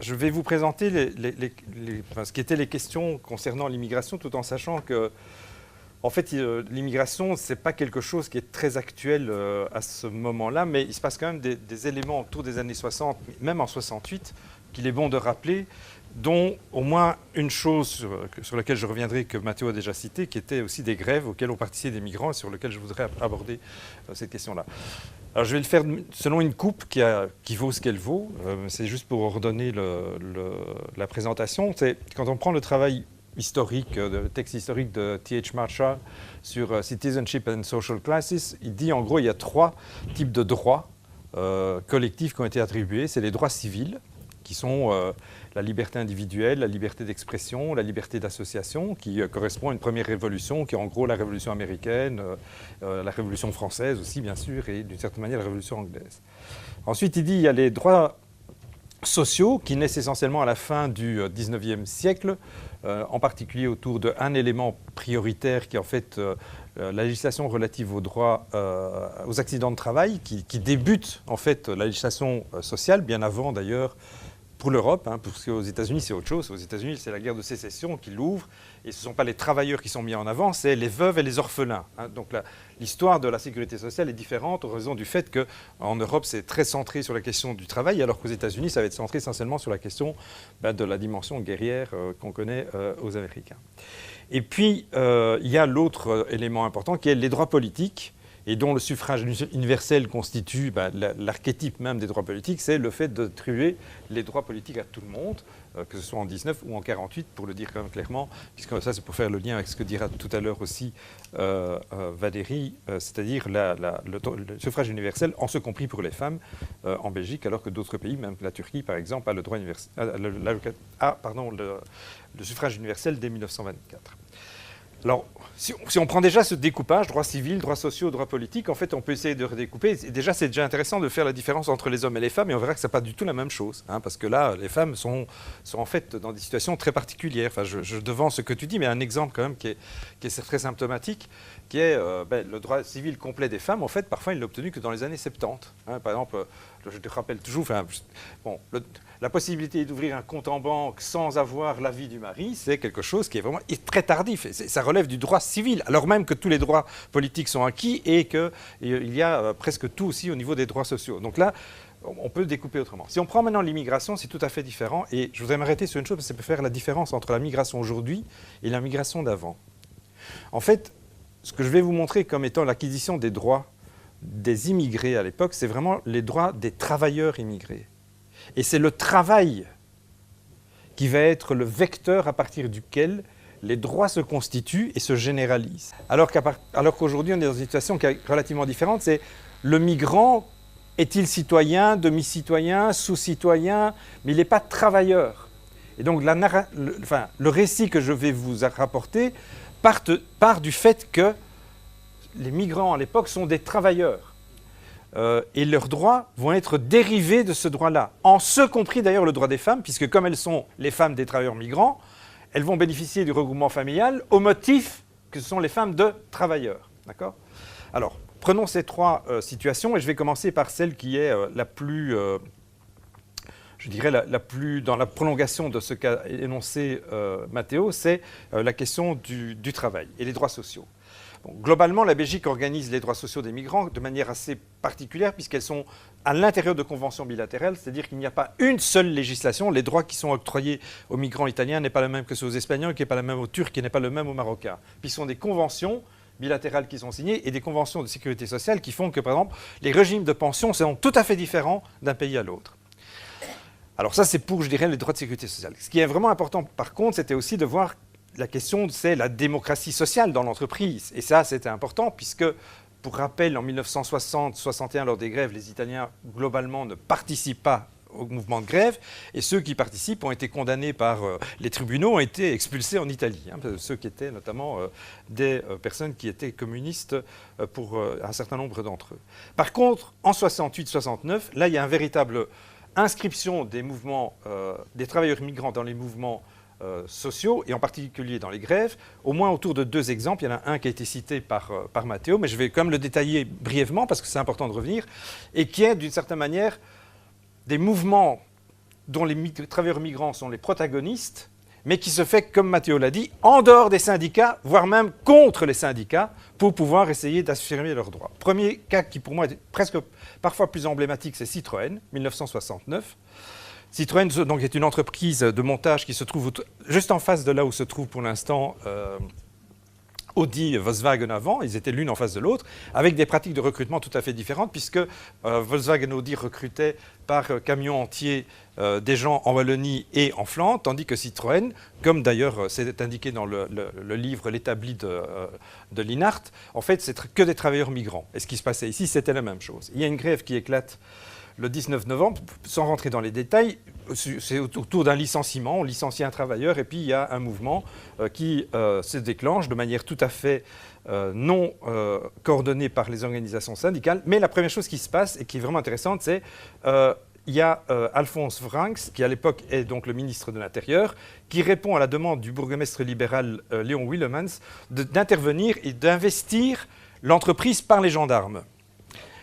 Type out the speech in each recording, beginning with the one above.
je vais vous présenter ce qui étaient les questions concernant l'immigration, tout en sachant que, en fait, l'immigration, ce n'est pas quelque chose qui est très actuel à ce moment-là, mais il se passe quand même des éléments autour des années 60, même en 68, qu'il est bon de rappeler, dont au moins une chose sur laquelle je reviendrai, que Mathéo a déjà cité, qui était aussi des grèves auxquelles ont participé des migrants, et sur lesquelles je voudrais aborder cette question-là. Alors je vais le faire selon une coupe qui vaut ce qu'elle vaut. C'est juste pour redonner la présentation. Quand on prend le travail historique, le texte historique de T.H. Marshall sur Citizenship and Social Classes, il dit en gros il y a 3 types de droits collectifs qui ont été attribués. C'est les droits civils, qui sont la liberté individuelle, la liberté d'expression, la liberté d'association, qui correspond à une première révolution, qui est en gros la révolution américaine, la révolution française aussi, bien sûr, et d'une certaine manière la révolution anglaise. Ensuite, il dit qu'il y a les droits sociaux, qui naissent essentiellement à la fin du XIXe siècle, en particulier autour d'un élément prioritaire qui est en fait la législation relative aux droits aux accidents de travail, qui débute en fait la législation sociale, bien avant d'ailleurs, pour l'Europe, parce qu'aux États-Unis, c'est autre chose. Aux États-Unis, c'est la guerre de sécession qui l'ouvre, et ce ne sont pas les travailleurs qui sont mis en avant, c'est les veuves et les orphelins. Donc l'histoire de la sécurité sociale est différente en raison du fait qu'en Europe, c'est très centré sur la question du travail, alors qu'aux États-Unis, ça va être centré essentiellement sur la question de la dimension guerrière qu'on connaît aux Américains. Et puis, il y a l'autre élément important qui est les droits politiques, et dont le suffrage universel constitue l'archétype même des droits politiques, c'est le fait d'attribuer les droits politiques à tout le monde, que ce soit en 19 ou en 48, pour le dire quand même clairement, puisque ça c'est pour faire le lien avec ce que dira tout à l'heure aussi Valérie, c'est-à-dire le suffrage universel, en ce compris pour les femmes en Belgique, alors que d'autres pays, même la Turquie par exemple, a le droit le suffrage universel dès 1924. Alors, si on prend déjà ce découpage, droits civils, droits sociaux, droits politiques, en fait, on peut essayer de redécouper. Et déjà, c'est déjà intéressant de faire la différence entre les hommes et les femmes, et on verra que ce n'est pas du tout la même chose. Parce que là, les femmes sont en fait dans des situations très particulières. Enfin, je devance ce que tu dis, mais un exemple quand même qui est très symptomatique, qui est le droit civil complet des femmes. En fait, parfois, il l'a obtenu que dans les années 70. Par exemple, je te rappelle toujours, la possibilité d'ouvrir un compte en banque sans avoir l'avis du mari, c'est quelque chose qui est vraiment très tardif. Et ça relève du droit civil, alors même que tous les droits politiques sont acquis et qu'il y a presque tout aussi au niveau des droits sociaux. Donc là, on peut découper autrement. Si on prend maintenant l'immigration, c'est tout à fait différent. Et je voudrais m'arrêter sur une chose, parce que ça peut faire la différence entre la migration aujourd'hui et la migration d'avant. En fait, ce que je vais vous montrer comme étant l'acquisition des droits des immigrés à l'époque, c'est vraiment les droits des travailleurs immigrés. Et c'est le travail qui va être le vecteur à partir duquel les droits se constituent et se généralisent. Alors qu'aujourd'hui, on est dans une situation qui est relativement différente, c'est le migrant, est-il citoyen, demi-citoyen, sous-citoyen, mais il n'est pas travailleur. Et donc le récit que je vais vous rapporter part du fait que les migrants à l'époque sont des travailleurs. Et leurs droits vont être dérivés de ce droit-là, en ce compris d'ailleurs le droit des femmes, puisque comme elles sont les femmes des travailleurs migrants, elles vont bénéficier du regroupement familial au motif que ce sont les femmes de travailleurs. D'accord ? Alors, prenons ces 3 situations, et je vais commencer par celle qui est la plus, je dirais, la plus dans la prolongation de ce qu'a énoncé Mathéo, c'est la question du travail et les droits sociaux. Bon, globalement, la Belgique organise les droits sociaux des migrants de manière assez particulière puisqu'elles sont à l'intérieur de conventions bilatérales, c'est-à-dire qu'il n'y a pas une seule législation. Les droits qui sont octroyés aux migrants italiens n'est pas le même que ceux aux Espagnols, qui n'est pas le même aux Turcs, qui n'est pas le même aux Marocains. Puis ce sont des conventions bilatérales qui sont signées et des conventions de sécurité sociale qui font que, par exemple, les régimes de pension sont tout à fait différents d'un pays à l'autre. Alors ça, c'est pour, je dirais, les droits de sécurité sociale. Ce qui est vraiment important, par contre, c'était aussi de voir la question, c'est la démocratie sociale dans l'entreprise. Et ça, c'était important, puisque, pour rappel, en 1960-61, lors des grèves, les Italiens, globalement, ne participent pas au mouvement de grève, et ceux qui participent ont été condamnés par les tribunaux, ont été expulsés en Italie. Ceux qui étaient notamment des personnes qui étaient communistes pour un certain nombre d'entre eux. Par contre, en 68-69, là, il y a une véritable inscription des mouvements, des travailleurs migrants dans les mouvements sociaux, et en particulier dans les grèves, au moins autour de 2 exemples. Il y en a un qui a été cité par Mathéo, mais je vais quand même le détailler brièvement parce que c'est important de revenir, et qui est d'une certaine manière des mouvements dont les travailleurs migrants sont les protagonistes, mais qui se fait, comme Matteo l'a dit, en dehors des syndicats, voire même contre les syndicats, pour pouvoir essayer d'affirmer leurs droits. Premier cas qui, pour moi, est presque parfois plus emblématique, c'est Citroën, 1969. Citroën donc, est une entreprise de montage qui se trouve juste en face de là où se trouve pour l'instant Audi et Volkswagen avant. Ils étaient l'une en face de l'autre, avec des pratiques de recrutement tout à fait différentes, puisque Volkswagen et Audi recrutaient par camion entier des gens en Wallonie et en Flandre, tandis que Citroën, comme d'ailleurs c'est indiqué dans le livre L'établi de Linhart, en fait c'est que des travailleurs migrants. Et ce qui se passait ici, c'était la même chose. Il y a une grève qui éclate le 19 novembre, sans rentrer dans les détails, c'est autour d'un licenciement. On licencie un travailleur et puis il y a un mouvement qui se déclenche de manière tout à fait non coordonnée par les organisations syndicales. Mais la première chose qui se passe et qui est vraiment intéressante, c'est il y a Alphonse Franks, qui à l'époque est donc le ministre de l'Intérieur, qui répond à la demande du bourgmestre libéral Léon Willemans d'intervenir et d'investir l'entreprise par les gendarmes.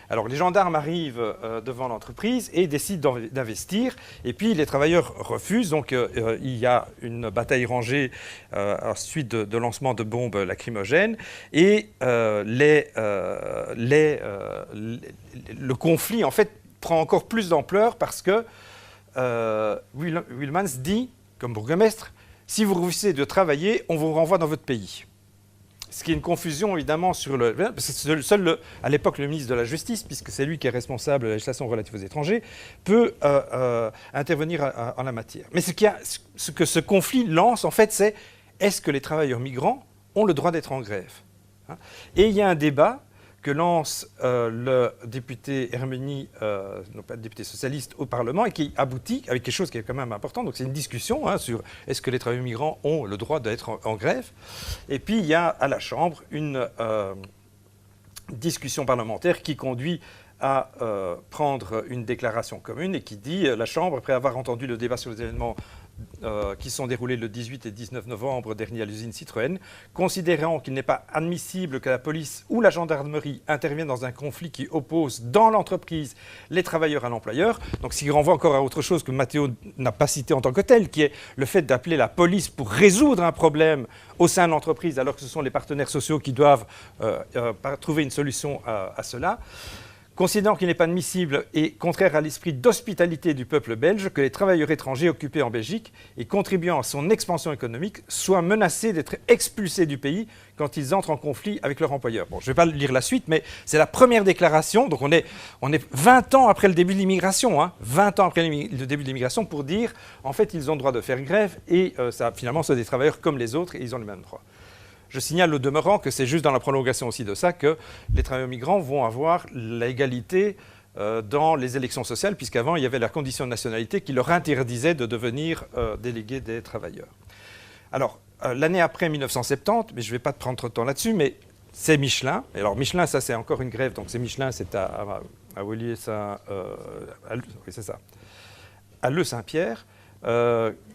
Alors les gendarmes arrivent devant l'entreprise et décident d'investir, et puis les travailleurs refusent, donc il y a une bataille rangée suite de lancement de bombes lacrymogènes, et le conflit en fait prend encore plus d'ampleur parce que Willemans dit, comme bourgmestre, si vous refusez de travailler, on vous renvoie dans votre pays. Ce qui est une confusion, évidemment, sur le... Parce que seul, à l'époque, le ministre de la Justice, puisque c'est lui qui est responsable de la législation relative aux étrangers, peut intervenir en la matière. Mais ce que ce conflit lance, en fait, c'est est-ce que les travailleurs migrants ont le droit d'être en grève ? Et il y a un débat que lance le député Hermeny, non pas le député socialiste, au Parlement, et qui aboutit avec quelque chose qui est quand même important. Donc c'est une discussion sur est-ce que les travailleurs migrants ont le droit d'être en grève. Et puis il y a à la Chambre une discussion parlementaire qui conduit à prendre une déclaration commune et qui dit la Chambre, après avoir entendu le débat sur les événements qui sont déroulés le 18 et 19 novembre dernier à l'usine Citroën, considérant qu'il n'est pas admissible que la police ou la gendarmerie interviennent dans un conflit qui oppose dans l'entreprise les travailleurs à l'employeur. Donc ce qui renvoie encore à autre chose que Matteo n'a pas cité en tant que tel, qui est le fait d'appeler la police pour résoudre un problème au sein de l'entreprise, alors que ce sont les partenaires sociaux qui doivent trouver une solution à cela. Considérant qu'il n'est pas admissible et contraire à l'esprit d'hospitalité du peuple belge que les travailleurs étrangers occupés en Belgique et contribuant à son expansion économique soient menacés d'être expulsés du pays quand ils entrent en conflit avec leur employeur. Bon, je ne vais pas lire la suite, mais c'est la première déclaration. Donc on est 20 ans après le début de l'immigration, 20 ans après le début de l'immigration pour dire en fait ils ont le droit de faire grève et finalement ce sont des travailleurs comme les autres et ils ont les mêmes droits. Je signale au demeurant que c'est juste dans la prolongation aussi de ça que les travailleurs migrants vont avoir l'égalité dans les élections sociales, puisqu'avant, il y avait la condition de nationalité qui leur interdisait de devenir délégués des travailleurs. Alors, l'année après 1970, mais je ne vais pas prendre trop de temps là-dessus, mais c'est Michelin. Et alors, Michelin, ça, c'est encore une grève. Donc, c'est Michelin, c'est à Leu-Saint-Pierre.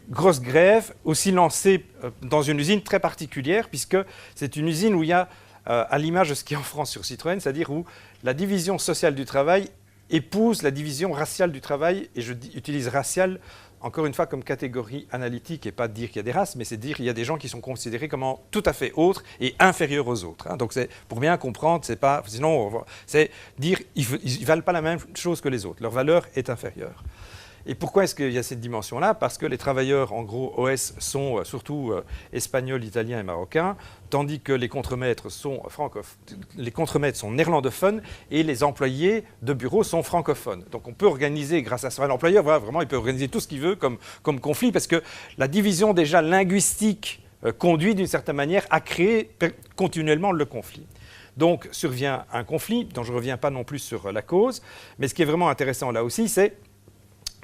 Grosse grève, aussi lancée dans une usine très particulière, puisque c'est une usine où il y a, à l'image de ce qui est en France sur Citroën, c'est-à-dire où la division sociale du travail épouse la division raciale du travail, et je utilise raciale, encore une fois, comme catégorie analytique, et pas dire qu'il y a des races, mais c'est dire qu'il y a des gens qui sont considérés comme tout à fait autres et inférieurs aux autres. Donc c'est pour bien comprendre, c'est pas, sinon c'est dire qu'ils ne valent pas la même chose que les autres, leur valeur est inférieure. Et pourquoi est-ce qu'il y a cette dimension-là ? Parce que les travailleurs, en gros, OS, sont surtout espagnols, italiens et marocains, tandis que les contremaîtres sont néerlandophones et les employés de bureau sont francophones. Donc on peut organiser, grâce à ça, l'employeur, voilà, vraiment, il peut organiser tout ce qu'il veut comme conflit, parce que la division déjà linguistique conduit d'une certaine manière à créer continuellement le conflit. Donc survient un conflit, dont je ne reviens pas non plus sur la cause, mais ce qui est vraiment intéressant là aussi, c'est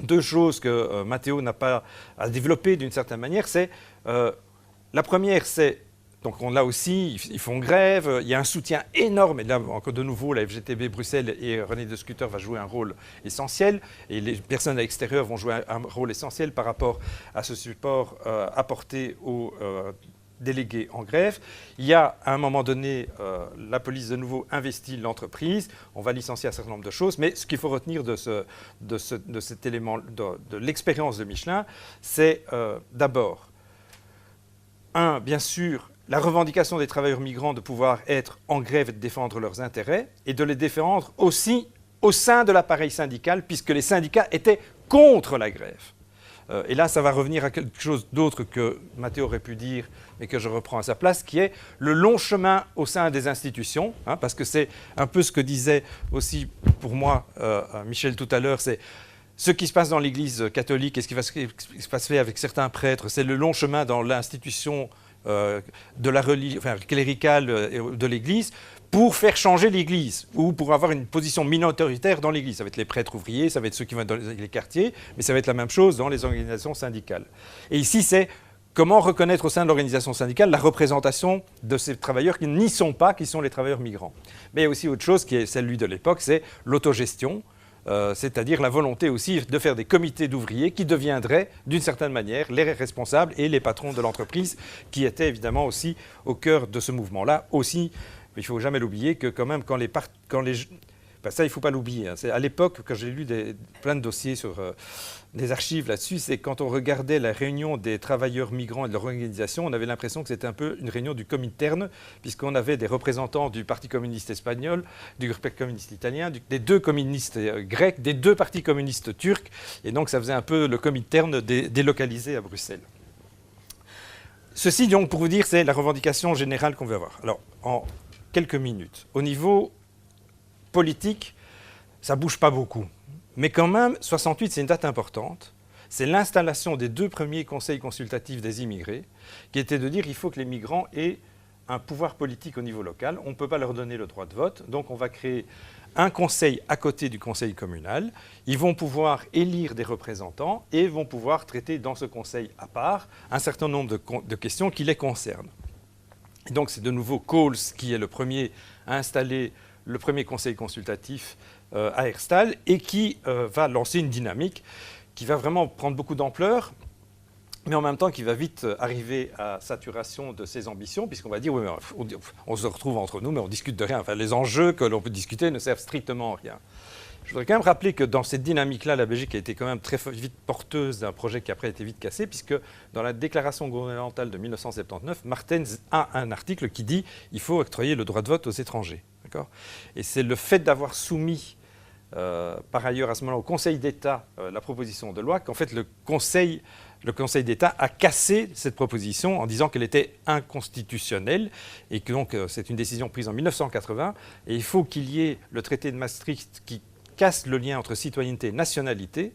deux choses que Matteo n'a pas à développer d'une certaine manière, c'est la première, c'est donc là aussi ils font grève, il y a un soutien énorme et là encore de nouveau la FGTB Bruxelles et René de Scutter va jouer un rôle essentiel et les personnes à l'extérieur vont jouer un rôle essentiel par rapport à ce support apporté aux délégués en grève. Il y a, à un moment donné, la police de nouveau investit l'entreprise. On va licencier un certain nombre de choses. Mais ce qu'il faut retenir de cet élément, de l'expérience de Michelin, c'est d'abord, bien sûr, la revendication des travailleurs migrants de pouvoir être en grève et de défendre leurs intérêts, et de les défendre aussi au sein de l'appareil syndical, puisque les syndicats étaient contre la grève. Et là, ça va revenir à quelque chose d'autre que Matteo aurait pu dire, mais que je reprends à sa place, qui est le long chemin au sein des institutions, parce que c'est un peu ce que disait aussi pour moi Michel tout à l'heure, c'est ce qui se passe dans l'Église catholique et ce qui se passe avec certains prêtres, c'est le long chemin dans l'institution de la religion, cléricale de l'Église, pour faire changer l'Église, ou pour avoir une position minoritaire dans l'Église. Ça va être les prêtres ouvriers, ça va être ceux qui vont dans les quartiers, mais ça va être la même chose dans les organisations syndicales. Et ici, c'est comment reconnaître au sein de l'organisation syndicale la représentation de ces travailleurs qui n'y sont pas, qui sont les travailleurs migrants. Mais il y a aussi autre chose, qui est celle de l'époque, c'est l'autogestion, c'est-à-dire la volonté aussi de faire des comités d'ouvriers qui deviendraient, d'une certaine manière, les responsables et les patrons de l'entreprise, qui étaient évidemment aussi au cœur de ce mouvement-là, aussi. Mais il ne faut jamais l'oublier que quand même, ça, il ne faut pas l'oublier. C'est à l'époque, quand j'ai lu plein de dossiers sur des archives là-dessus, c'est quand on regardait la réunion des travailleurs migrants et de leur organisation, on avait l'impression que c'était un peu une réunion du Comintern, puisqu'on avait des représentants du Parti communiste espagnol, du Parti communiste italien, des deux communistes grecs, des deux partis communistes turcs, et donc ça faisait un peu le Comintern délocalisé à Bruxelles. Ceci, donc, pour vous dire, c'est la revendication générale qu'on veut avoir. Alors, en quelques minutes. Au niveau politique, ça ne bouge pas beaucoup. Mais quand même, 68, c'est une date importante. C'est l'installation des 2 premiers conseils consultatifs des immigrés, qui était de dire qu'il faut que les migrants aient un pouvoir politique au niveau local. On ne peut pas leur donner le droit de vote. Donc on va créer un conseil à côté du conseil communal. Ils vont pouvoir élire des représentants et vont pouvoir traiter dans ce conseil à part un certain nombre de questions qui les concernent. Et donc c'est de nouveau Coles qui est le premier à installer le premier conseil consultatif à Herstal et qui va lancer une dynamique qui va vraiment prendre beaucoup d'ampleur, mais en même temps qui va vite arriver à saturation de ses ambitions, puisqu'on va dire oui, on se retrouve entre nous, mais on discute de rien. Enfin, les enjeux que l'on peut discuter ne servent strictement à rien. Je voudrais quand même rappeler que dans cette dynamique-là, la Belgique a été quand même très vite porteuse d'un projet qui après a été vite cassé, puisque dans la déclaration gouvernementale de 1979, Martens a un article qui dit qu'il faut octroyer le droit de vote aux étrangers. Et c'est le fait d'avoir soumis, par ailleurs à ce moment-là, au Conseil d'État la proposition de loi, qu'en fait le Conseil d'État a cassé cette proposition en disant qu'elle était inconstitutionnelle et que donc c'est une décision prise en 1980 et il faut qu'il y ait le traité de Maastricht qui casse le lien entre citoyenneté et nationalité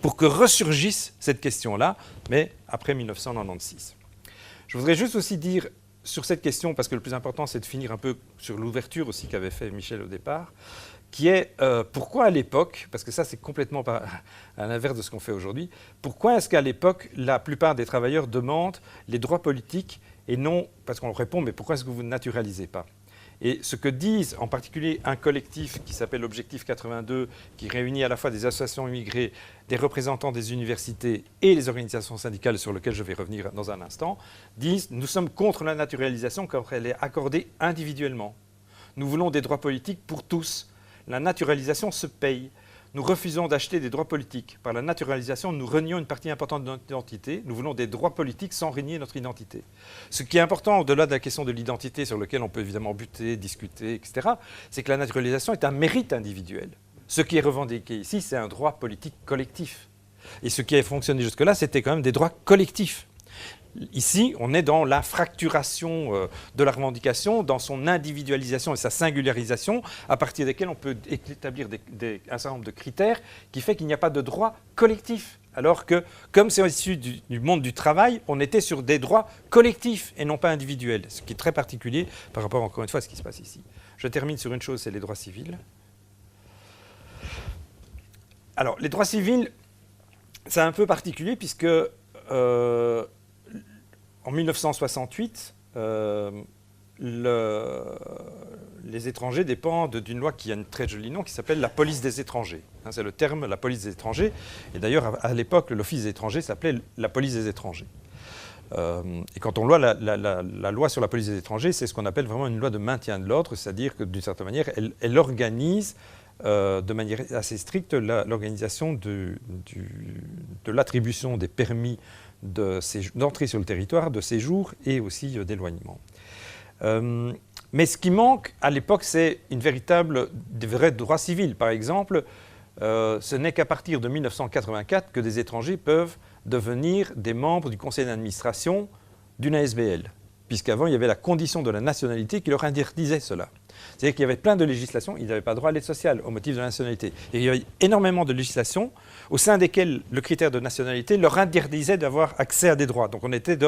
pour que ressurgisse cette question-là, mais après 1996. Je voudrais juste aussi dire sur cette question, parce que le plus important c'est de finir un peu sur l'ouverture aussi qu'avait fait Michel au départ, qui est pourquoi à l'époque, parce que ça c'est complètement à l'inverse de ce qu'on fait aujourd'hui, pourquoi est-ce qu'à l'époque la plupart des travailleurs demandent les droits politiques et non, parce qu'on leur répond, mais pourquoi est-ce que vous ne naturalisez pas ? Et ce que disent en particulier un collectif qui s'appelle Objectif 82, qui réunit à la fois des associations immigrées, des représentants des universités et les organisations syndicales sur lesquelles je vais revenir dans un instant, disent « Nous sommes contre la naturalisation car elle est accordée individuellement. Nous voulons des droits politiques pour tous. La naturalisation se paye. Nous refusons d'acheter des droits politiques. Par la naturalisation, nous renions une partie importante de notre identité. Nous voulons des droits politiques sans renier notre identité. » Ce qui est important, au-delà de la question de l'identité, sur laquelle on peut évidemment buter, discuter, etc., c'est que la naturalisation est un mérite individuel. Ce qui est revendiqué ici, c'est un droit politique collectif. Et ce qui a fonctionné jusque-là, c'était quand même des droits collectifs. Ici, on est dans la fracturation de la revendication, dans son individualisation et sa singularisation, à partir desquelles on peut établir un certain nombre de critères qui fait qu'il n'y a pas de droit collectif. Alors que, comme c'est issu du monde du travail, on était sur des droits collectifs et non pas individuels, ce qui est très particulier par rapport, encore une fois, à ce qui se passe ici. Je termine sur une chose, c'est les droits civils. Alors, les droits civils, c'est un peu particulier puisque en 1968, les étrangers dépendent d'une loi qui a un très joli nom qui s'appelle la police des étrangers. C'est le terme, la police des étrangers. Et d'ailleurs, à l'époque, l'office des étrangers s'appelait la police des étrangers. Et quand on voit la loi sur la police des étrangers, c'est ce qu'on appelle vraiment une loi de maintien de l'ordre, c'est-à-dire que d'une certaine manière, elle organise de manière assez stricte l'organisation de l'attribution des permis d'entrée sur le territoire, de séjour et aussi d'éloignement. Mais ce qui manque à l'époque, c'est des vrais droits civils. Par exemple, ce n'est qu'à partir de 1984 que des étrangers peuvent devenir des membres du conseil d'administration d'une ASBL, puisqu'avant, il y avait la condition de la nationalité qui leur interdisait cela. C'est-à-dire qu'il y avait plein de législations, ils n'avaient pas droit à l'aide sociale au motif de la nationalité. Et il y avait énormément de législations au sein desquelles le critère de nationalité leur interdisait d'avoir accès à des droits. Donc on était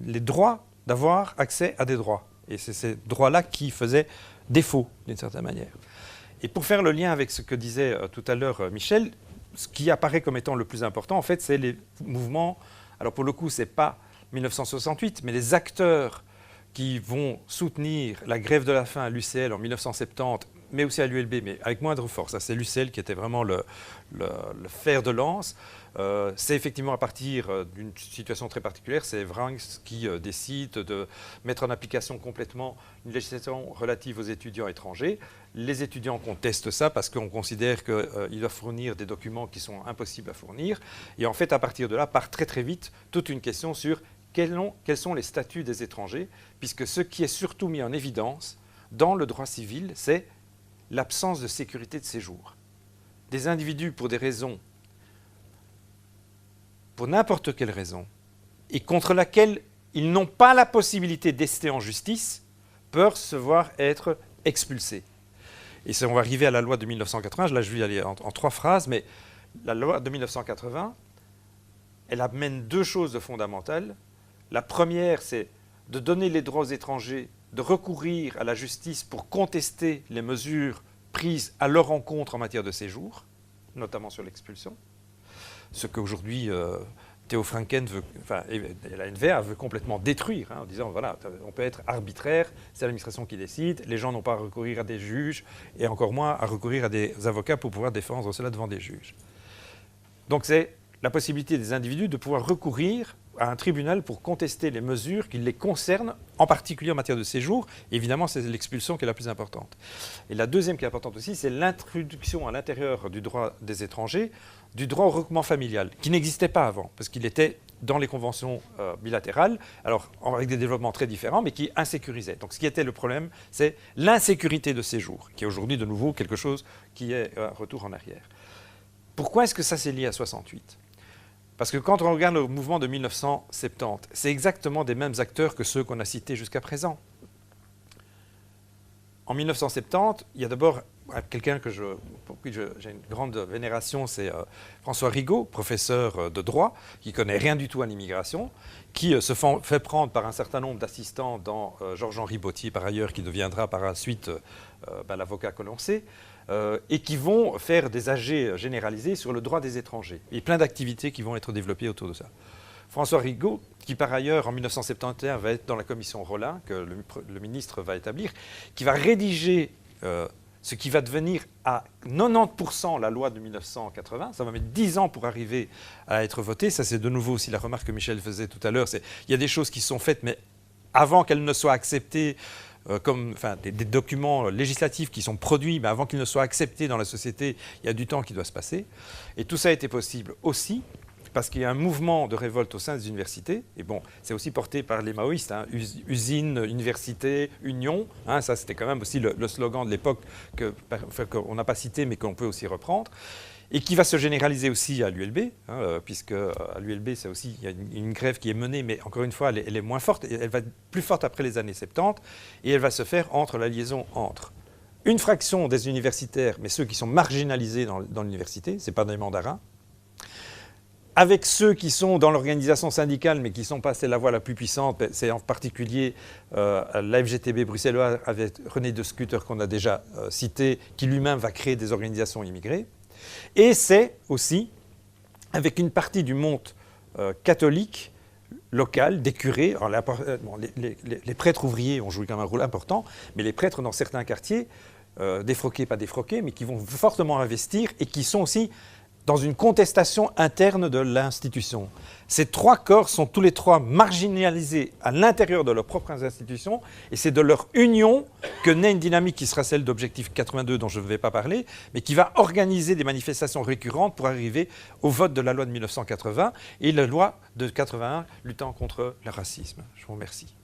les droits d'avoir accès à des droits. Et c'est ces droits-là qui faisaient défaut, d'une certaine manière. Et pour faire le lien avec ce que disait tout à l'heure Michel, ce qui apparaît comme étant le plus important, en fait, c'est les mouvements. Alors pour le coup, ce n'est pas 1968, mais les acteurs qui vont soutenir la grève de la faim à l'UCL en 1970, mais aussi à l'ULB, mais avec moindre force. C'est l'UCL qui était vraiment le fer de lance. C'est effectivement à partir d'une situation très particulière, c'est Vrangs qui décide de mettre en application complètement une législation relative aux étudiants étrangers. Les étudiants contestent ça parce qu'on considère qu'ils doivent fournir des documents qui sont impossibles à fournir. Et en fait, à partir de là, part très très vite toute une question sur quels sont les statuts des étrangers, puisque ce qui est surtout mis en évidence dans le droit civil, c'est l'absence de sécurité de séjour. Des individus, pour des raisons, pour n'importe quelle raison, et contre laquelle ils n'ont pas la possibilité d'ester en justice, peuvent se voir être expulsés. Et on va arriver à la loi de 1980, là je vais y aller en 3 phrases, mais la loi de 1980, elle amène 2 choses fondamentales. La première, c'est de donner les droits aux étrangers de recourir à la justice pour contester les mesures prises à leur encontre en matière de séjour, notamment sur l'expulsion. Ce qu'aujourd'hui Theo Franken veut, et la NVA veut complètement détruire, en disant voilà, on peut être arbitraire, c'est l'administration qui décide, les gens n'ont pas à recourir à des juges et encore moins à recourir à des avocats pour pouvoir défendre cela devant des juges. Donc c'est la possibilité des individus de pouvoir recourir à un tribunal pour contester les mesures qui les concernent, en particulier en matière de séjour. Évidemment, c'est l'expulsion qui est la plus importante. Et la deuxième qui est importante aussi, c'est l'introduction à l'intérieur du droit des étrangers du droit au regroupement familial, qui n'existait pas avant, parce qu'il était dans les conventions bilatérales, alors avec des développements très différents, mais qui insécurisaient. Donc ce qui était le problème, c'est l'insécurité de séjour, qui est aujourd'hui de nouveau quelque chose qui est un retour en arrière. Pourquoi est-ce que ça s'est lié à 68 ? Parce que quand on regarde le mouvement de 1970, c'est exactement des mêmes acteurs que ceux qu'on a cités jusqu'à présent. En 1970, il y a d'abord quelqu'un pour qui j'ai une grande vénération, c'est François Rigaud, professeur de droit, qui ne connaît rien du tout à l'immigration, qui se fait prendre par un certain nombre d'assistants dans Georges-Henri Bottier, par ailleurs, qui deviendra par la suite l'avocat que l'on sait, et qui vont faire des AG généralisés sur le droit des étrangers. Il y a plein d'activités qui vont être développées autour de ça. François Rigaud, qui par ailleurs en 1971 va être dans la commission Rollin, que le ministre va établir, qui va rédiger ce qui va devenir à 90% la loi de 1980. Ça va mettre 10 ans pour arriver à être voté. Ça, c'est de nouveau aussi la remarque que Michel faisait tout à l'heure. Il y a des choses qui sont faites, mais avant qu'elles ne soient acceptées, des documents législatifs qui sont produits, mais avant qu'ils ne soient acceptés dans la société, il y a du temps qui doit se passer. Et tout ça a été possible aussi parce qu'il y a un mouvement de révolte au sein des universités. Et bon, c'est aussi porté par les maoïstes, usine, université, union. Ça, c'était quand même aussi le slogan de l'époque qu'on n'a pas cité, mais qu'on peut aussi reprendre. Et qui va se généraliser aussi à l'ULB, puisque à l'ULB, c'est aussi, il y a une grève qui est menée, mais encore une fois, elle est moins forte. Elle va être plus forte après les années 70, et elle va se faire entre la liaison entre une fraction des universitaires, mais ceux qui sont marginalisés dans l'université, ce n'est pas des mandarins, avec ceux qui sont dans l'organisation syndicale, mais qui sont passés la voie la plus puissante, c'est en particulier la FGTB bruxelloise avec René de Scutter qu'on a déjà cité, qui lui-même va créer des organisations immigrées. Et c'est aussi avec une partie du monde catholique local, des curés. Alors, les prêtres ouvriers ont joué quand même un rôle important, mais les prêtres dans certains quartiers, défroqués, pas défroqués, mais qui vont fortement investir et qui sont aussi dans une contestation interne de l'institution. Ces trois corps sont tous les trois marginalisés à l'intérieur de leurs propres institutions, et c'est de leur union que naît une dynamique qui sera celle d'Objectif 82 dont je ne vais pas parler, mais qui va organiser des manifestations récurrentes pour arriver au vote de la loi de 1980 et la loi de 81 luttant contre le racisme. Je vous remercie.